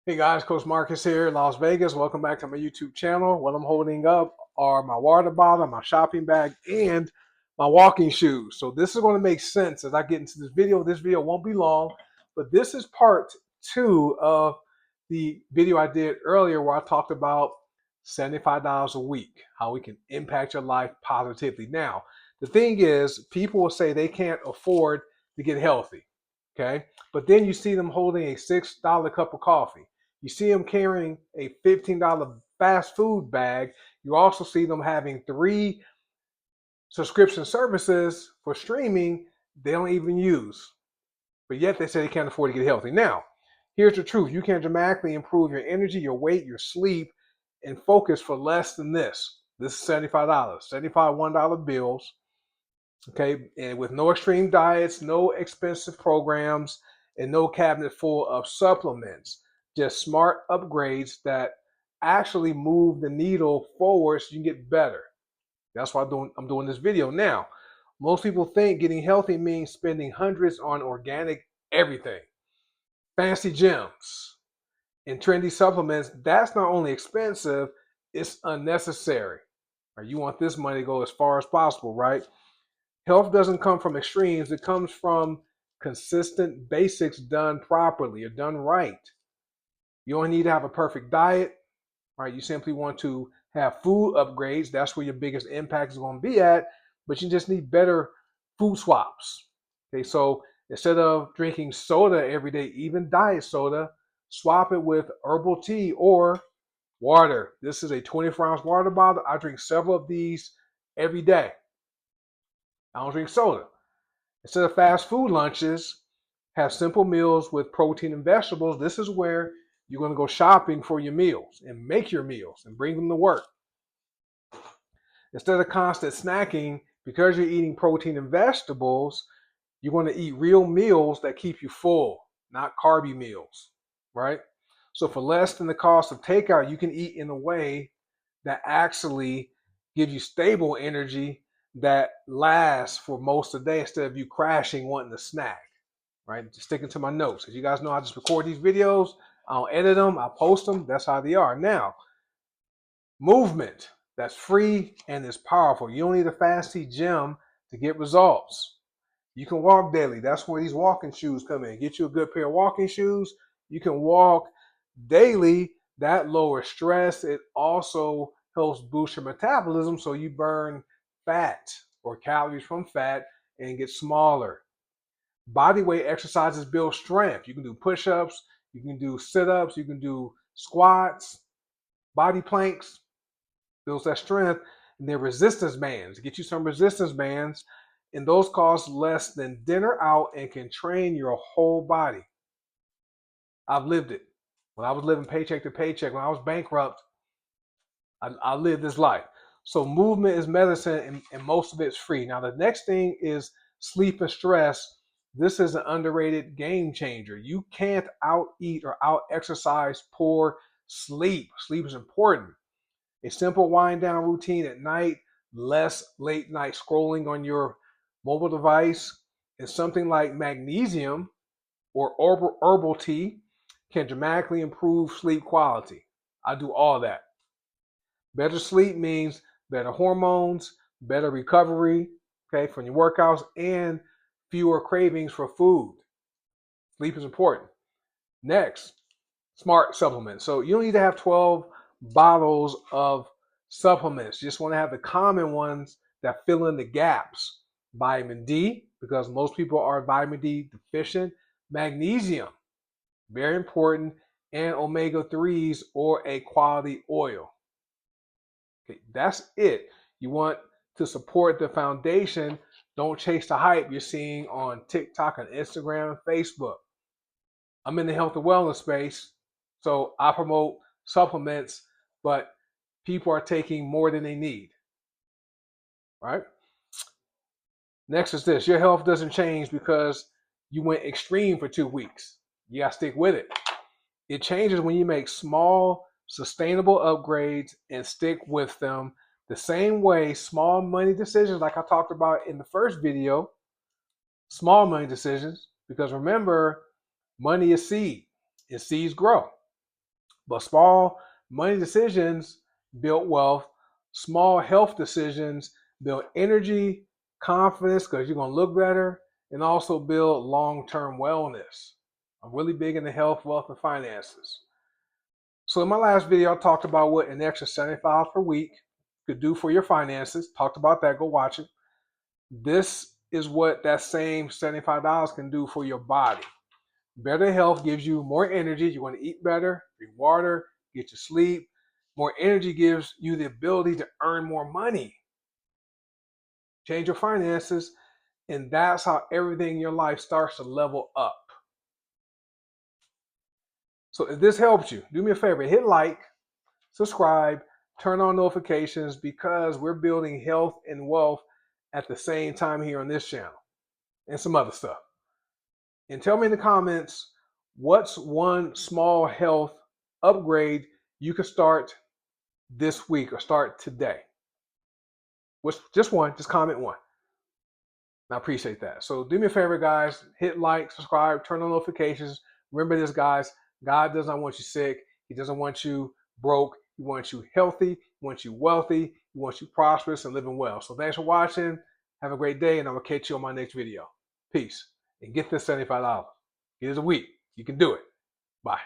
Hey guys, Coach Marcus here, Las Vegas. Welcome back to my YouTube channel. What I'm holding up are my water bottle, my shopping bag, and my walking shoes. So this is going to make sense as I get into this video. This video won't be long, but this is part two of the video I did earlier where I talked about $75 a week, how we can impact your life positively. Now, the thing is, people will say they can't afford to get healthy, okay? But then you see them holding a $6 cup of coffee. You see them carrying a $15 fast food bag. You also see them having 3 subscription services for streaming they don't even use. But yet they say they can't afford to get healthy. Now, here's the truth. You can dramatically improve your energy, your weight, your sleep, and focus for less than this. This is $75. 75 $1 bills. Okay. And with no extreme diets, no expensive programs, and no cabinet full of supplements. Just smart upgrades that actually move the needle forward so you can get better. That's why I'm doing this video now. Most people think getting healthy means spending hundreds on organic everything, fancy gyms, and trendy supplements. That's not only expensive, it's unnecessary. Right? You want this money to go as far as possible, right? Health doesn't come from extremes, it comes from consistent basics done properly or done right. You don't need to have a perfect diet, right? You simply want to have food upgrades. That's where your biggest impact is going to be at, but you just need better food swaps. Okay, so instead of drinking soda every day, even diet soda, swap it with herbal tea or water. This is a 24-ounce water bottle. I drink several of these every day. I don't drink soda. Instead of fast food lunches, have simple meals with protein and vegetables. This is where you're going to go shopping for your meals and make your meals and bring them to work. Instead of constant snacking, because you're eating protein and vegetables, you're going to eat real meals that keep you full, not carby meals, right? So for less than the cost of takeout, you can eat in a way that actually gives you stable energy that lasts for most of the day instead of you crashing wanting to snack, right? Just sticking to my notes. As you guys know, I just record these videos, I don't edit them, I post them. That's how they are. Now, movement that's free and is powerful. You don't need a fancy gym to get results. You can walk daily. That's where these walking shoes come in. Get you a good pair of walking shoes. You can walk daily. That lowers stress. It also helps boost your metabolism so you burn fat or calories from fat and get smaller. Body weight exercises build strength. You can do push-ups, you can do sit-ups, you can do squats, body planks, builds that strength. And then resistance bands. Get you some resistance bands, and those cost less than dinner out and can train your whole body. I've lived it. When I was living paycheck to paycheck, when I was bankrupt, I lived this life. So movement is medicine, and most of it's free. Now the next thing is sleep and stress. This is an underrated game changer. You can't out eat or out exercise poor sleep. Sleep is important. A simple wind down routine at night, less late night scrolling on your mobile device, and something like magnesium or herbal tea can dramatically improve sleep quality. I do all that. Better sleep means better hormones, better recovery, okay, from your workouts, and fewer cravings for food. Sleep is important. Next, smart supplements. So you don't need to have 12 bottles of supplements. You just want to have the common ones that fill in the gaps. Vitamin D, because most people are vitamin D deficient. Magnesium, very important. And omega 3s or a quality oil. Okay, that's it. You want to support the foundation. Don't chase the hype you're seeing on TikTok and Instagram and Facebook. I'm in the health and wellness space, so I promote supplements, but people are taking more than they need, right? Next is this. Your health doesn't change because you went extreme for 2 weeks. You got to stick with it. It changes when you make small, sustainable upgrades and stick with them the same way small money decisions, like I talked about in the first video, small money decisions, because remember, money is seed and seeds grow. But small money decisions build wealth. Small health decisions build energy, confidence, because you're going to look better, and also build long-term wellness. I'm really big into health, wealth, and finances. So in my last video, I talked about what an extra $75 per week could do for your finances. Talked about that. Go watch it. This is what that same $75 can do for your body. Better health gives you more energy. You want to eat better, drink water, get your sleep. More energy gives you the ability to earn more money, change your finances, and that's how everything in your life starts to level up. So if this helps you, do me a favor, hit like, subscribe, turn on notifications, because we're building health and wealth at the same time here on this channel and some other stuff. And tell me in the comments, what's one small health upgrade you could start this week or start today? What's just one? Just comment one. I appreciate that. So do me a favor, guys. Hit like, subscribe, turn on notifications. Remember this, guys. God does not want you sick. He doesn't want you broke. He wants you healthy. He wants you wealthy. He wants you prosperous and living well. So thanks for watching. Have a great day, and I'm going to catch you on my next video. Peace. And get this $75. It is a week. You can do it. Bye.